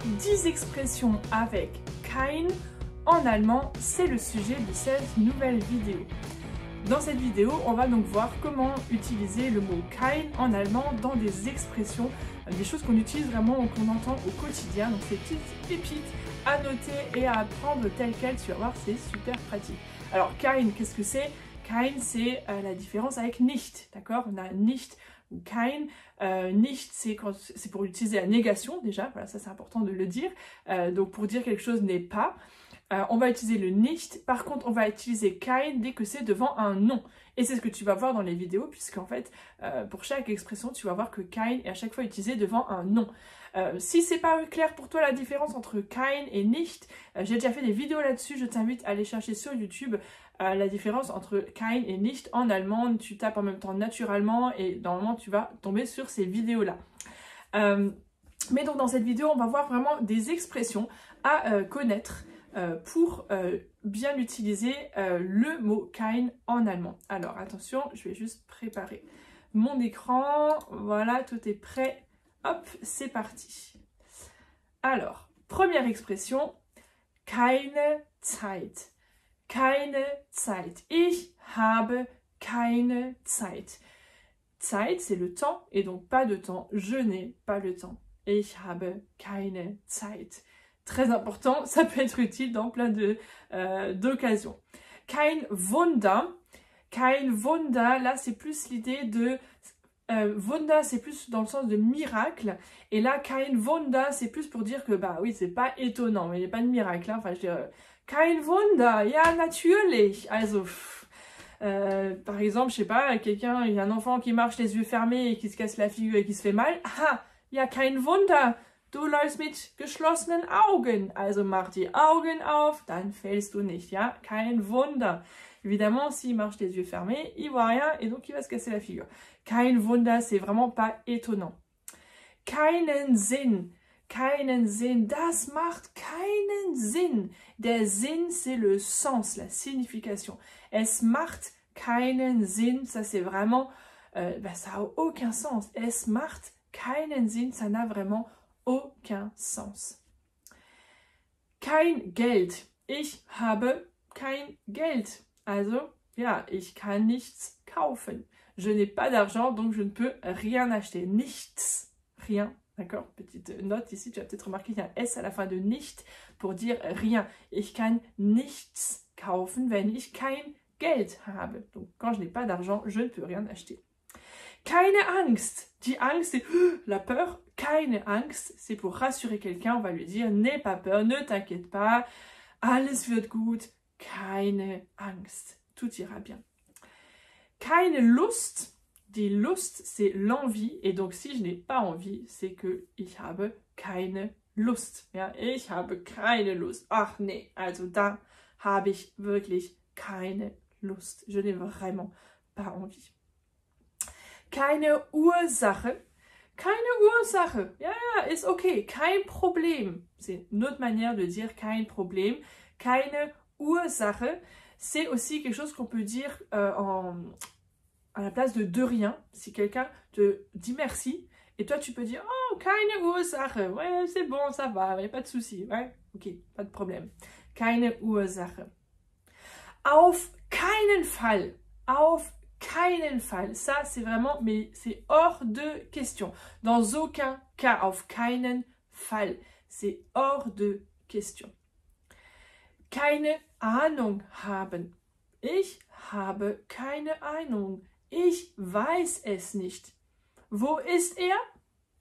10 expressions avec kein en allemand, c'est le sujet de cette nouvelle vidéo. Dans cette vidéo, on va donc voir comment utiliser le mot kein en allemand dans des expressions, des choses qu'on utilise vraiment ou qu'on entend au quotidien. Donc ces petites pépites à noter et à apprendre telles quelles, tu vas voir, c'est super pratique. Alors kein, qu'est-ce que c'est? Kein, c'est la différence avec nicht, d'accord? On a nicht ou kein. Nicht, c'est pour utiliser la négation déjà, voilà, ça c'est important de le dire. Donc pour dire quelque chose n'est pas. On va utiliser le nicht, par contre on va utiliser kein dès que c'est devant un nom. Et c'est ce que tu vas voir dans les vidéos, puisqu'en fait, pour chaque expression, tu vas voir que kein est à chaque fois utilisé devant un nom. Si c'est pas clair pour toi la différence entre kein et nicht, j'ai déjà fait des vidéos là-dessus, je t'invite à aller chercher sur YouTube la différence entre kein et nicht en allemand. Tu tapes en même temps naturellement et normalement tu vas tomber sur ces vidéos-là. Mais donc dans cette vidéo, on va voir vraiment des expressions à connaître pour bien utiliser le mot kein en allemand. Alors attention, je vais juste préparer mon écran. Voilà, tout est prêt. Hop, c'est parti. Alors, première expression, keine Zeit. Keine Zeit. Ich habe keine Zeit. Zeit, c'est le temps, et donc pas de temps. Je n'ai pas le temps. Ich habe keine Zeit. Très important, ça peut être utile dans plein d'occasions. Kein Wunder. Kein Wunder, là c'est plus l'idée de... Wunder, c'est plus dans le sens de miracle. Et là, kein Wunder, c'est plus pour dire que, bah oui, c'est pas étonnant, mais il n'y a pas de miracle. Hein. Enfin, je dirais, kein Wunder, ja, natürlich. Also, par exemple, je sais pas, quelqu'un, il y a un enfant qui marche les yeux fermés et qui se casse la figure et qui se fait mal. Ah, ja, kein Wunder. Du läufst mit geschlossenen Augen. Also mach die Augen auf, dann fällst du nicht. Ja, kein Wunder. Évidemment, s'il marche les yeux fermés, il voit rien et donc il va se casser la figure. Kein Wunder, c'est vraiment pas étonnant. Keinen Sinn. Keinen Sinn. Das macht keinen Sinn. Der Sinn, c'est le sens, la signification. Es macht keinen Sinn. Ça, c'est vraiment... ça n'a aucun sens. Es macht keinen Sinn. Ça n'a vraiment aucun sens. Kein Geld. Ich habe kein Geld. Also, ja, ich kann nichts kaufen. Je n'ai pas d'argent, donc je ne peux rien acheter. Nichts, rien, d'accord? Petite note ici, tu as peut-être remarqué qu'il y a un S à la fin de nicht pour dire rien. Ich kann nichts kaufen, wenn ich kein Geld habe. Donc, quand je n'ai pas d'argent, je ne peux rien acheter. Keine Angst. Die Angst, c'est la peur. Keine Angst, c'est pour rassurer quelqu'un. On va lui dire, n'aie pas peur, ne t'inquiète pas. Alles wird gut. Keine Angst. Tout ira bien. Keine Lust. Die Lust, c'est l'envie. Et donc, si je n'ai pas envie, c'est que ich habe keine Lust. Ja, ich habe keine Lust. Ach nee, also da habe ich wirklich keine Lust. Je n'ai vraiment pas envie. Keine Ursache. Keine Ursache. Ja, ist okay. Kein Problem. C'est une autre manière de dire kein Problem. Keine Ursache. C'est aussi quelque chose qu'on peut dire à la place de rien. Si quelqu'un te dit merci, et toi tu peux dire oh, keine Ursache. Ouais, c'est bon, ça va, il n'y a pas de souci. Ouais, ok, pas de problème. Keine Ursache. Auf keinen Fall. Auf keinen Fall. Ça, c'est vraiment, mais c'est hors de question. Dans aucun cas. Auf keinen Fall. C'est hors de question. Keine Ahnung haben. Ich habe keine Ahnung. Ich weiß es nicht. Wo ist er?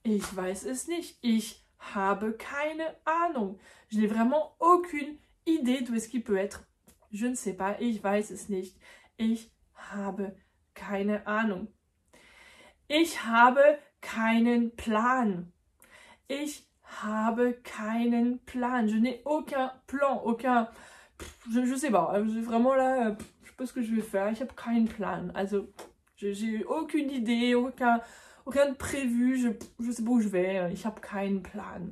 Ich weiß es nicht. Ich habe keine Ahnung. Je n'ai vraiment aucune idée d'où est-ce qu'il peut être. Je ne sais pas. Ich weiß es nicht. Ich habe keine Ahnung. Ich habe keinen Plan. Ich habe keinen Plan. Je n'ai aucun plan, aucun... Je sais pas, vraiment là, je sais pas ce que je vais faire. Ich habe keinen Plan. Also, j'ai aucune idée, rien de prévu. Je sais pas où je vais. Ich habe keinen Plan.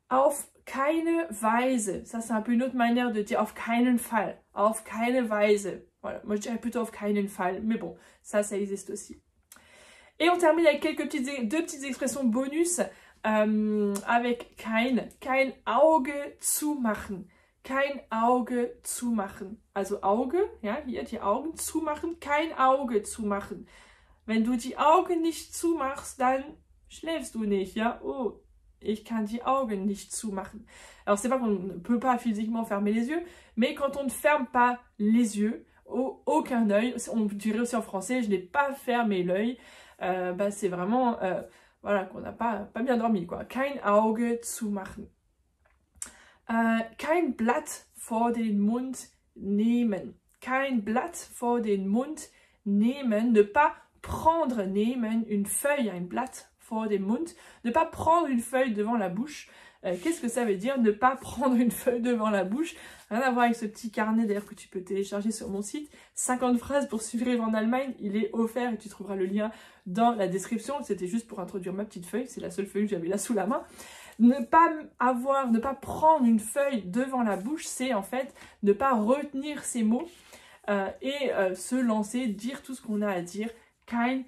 Auf keine Weise. Ça, c'est un peu une autre manière de dire auf keinen Fall. Auf keine Weise. Voilà, moi je dirais plutôt auf keinen Fall. Mais bon, ça existe aussi. Et on termine avec deux petites expressions bonus. Avec kein Auge zumachen. Kein Auge zumachen. Also Auge, ja, hier die Augen zumachen, kein Auge zumachen. Wenn du die Augen nicht zumachst, dann schläfst du nicht, ja. Oh, ich kann die Augen nicht zumachen. Alors, c'est pas qu'on ne peut pas physiquement fermer les yeux, mais quand on ne ferme pas les yeux, aucun œil, on dirait aussi en français, je n'ai pas fermé l'œil, bah, c'est vraiment, voilà, qu'on n'a pas bien dormi, quoi. Kein Auge zumachen. Kein Blatt vor den Mund nehmen. Kein Blatt vor den Mund nehmen. Ne pas prendre, nehmen, une feuille, ein Blatt vor den Mund. Ne pas prendre une feuille devant la bouche. Qu'est-ce que ça veut dire, ne pas prendre une feuille devant la bouche? Rien à voir avec ce petit carnet d'ailleurs que tu peux télécharger sur mon site. 50 phrases pour survivre en Allemagne. Il est offert et tu trouveras le lien dans la description. C'était juste pour introduire ma petite feuille. C'est la seule feuille que j'avais là sous la main. Ne pas prendre une feuille devant la bouche, c'est en fait ne pas retenir ces mots et se lancer, dire tout ce qu'on a à dire. Kein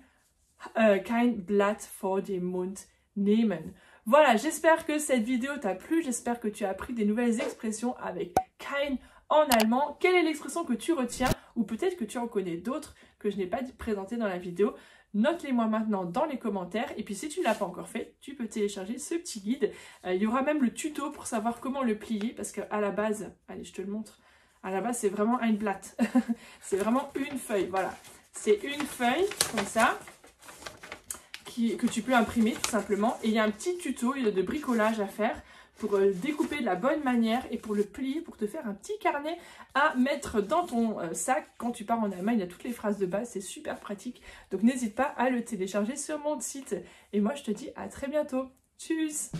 Blatt vor dem Mund nehmen. Voilà, j'espère que cette vidéo t'a plu, j'espère que tu as appris des nouvelles expressions avec kein en allemand. Quelle est l'expression que tu retiens ou peut-être que tu en connais d'autres que je n'ai pas présentées dans la vidéo? Note-les-moi maintenant dans les commentaires. Et puis si tu ne l'as pas encore fait, tu peux télécharger ce petit guide. Il y aura même le tuto pour savoir comment le plier. Parce qu'à la base, allez je te le montre. À la base c'est vraiment ein Blatt. C'est vraiment une feuille, voilà. C'est une feuille comme ça. Que tu peux imprimer tout simplement. Et il y a un petit tuto de bricolage à faire pour découper de la bonne manière et pour le plier, pour te faire un petit carnet à mettre dans ton sac quand tu pars en Allemagne. Il y a toutes les phrases de base, c'est super pratique. Donc n'hésite pas à le télécharger sur mon site. Et moi je te dis à très bientôt. Tchuss!